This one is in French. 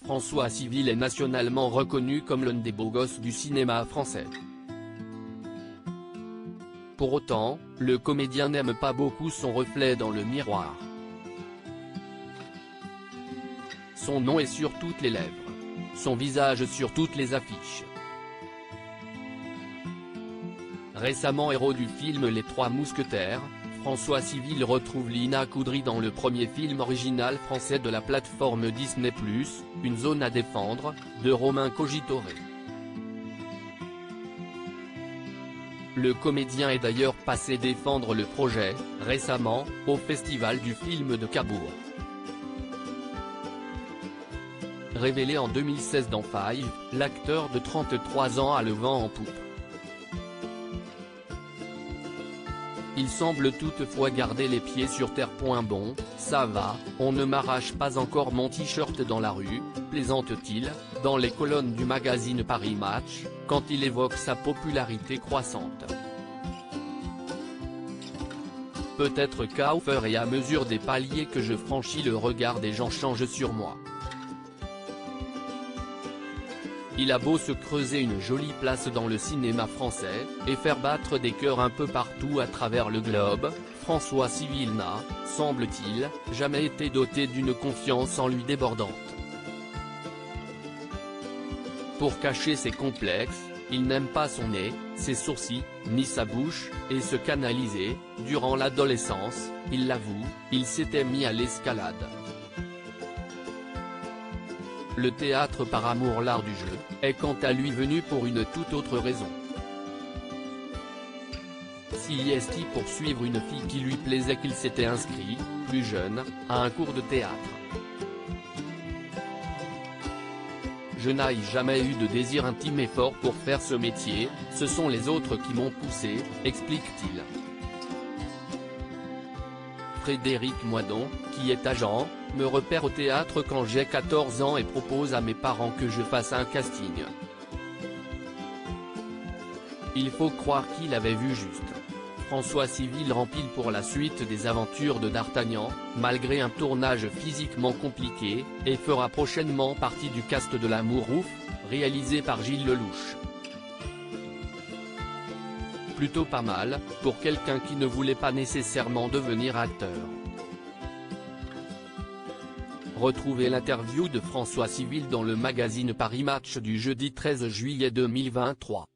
François Civil est nationalement reconnu comme l'un des beaux gosses du cinéma français. Pour autant, le comédien n'aime pas beaucoup son reflet dans le miroir. Son nom est sur toutes les lèvres. Son visage sur toutes les affiches. Récemment héros du film Les Trois Mousquetaires, François Civil retrouve Lina Coudry dans le premier film original français de la plateforme Disney+, Une zone à défendre, de Romain Cogitore. Le comédien est d'ailleurs passé défendre le projet, récemment, au Festival du film de Cabourg. Révélé en 2016 dans Five, l'acteur de 33 ans a le vent en poupe. Il semble toutefois garder les pieds sur terre. Bon, ça va, on ne m'arrache pas encore mon t-shirt dans la rue, plaisante-t-il, dans les colonnes du magazine Paris Match, quand il évoque sa popularité croissante. Peut-être qu'au fur et à mesure des paliers que je franchis, le regard des gens change sur moi. Il a beau se creuser une jolie place dans le cinéma français, et faire battre des cœurs un peu partout à travers le globe, François Civil n'a, semble-t-il, jamais été doté d'une confiance en lui débordante. Pour cacher ses complexes, il n'aime pas son nez, ses sourcils, ni sa bouche, et se canaliser. Durant l'adolescence, il l'avoue, il s'était mis à l'escalade. Le théâtre par amour, l'art du jeu, est quant à lui venu pour une toute autre raison. Si est pour suivre une fille qui lui plaisait qu'il s'était inscrit, plus jeune, à un cours de théâtre. Je n'ai jamais eu de désir intime et fort pour faire ce métier, ce sont les autres qui m'ont poussé, explique-t-il. Frédéric Moidon, qui est agent, me repère au théâtre quand j'ai 14 ans et propose à mes parents que je fasse un casting. Il faut croire qu'il avait vu juste. François Civil rempile pour la suite des aventures de D'Artagnan, malgré un tournage physiquement compliqué, et fera prochainement partie du cast de L'Amour ouf, réalisé par Gilles Lelouch. Plutôt pas mal, pour quelqu'un qui ne voulait pas nécessairement devenir acteur. Retrouvez l'interview de François Civil dans le magazine Paris Match du jeudi 13 juillet 2023.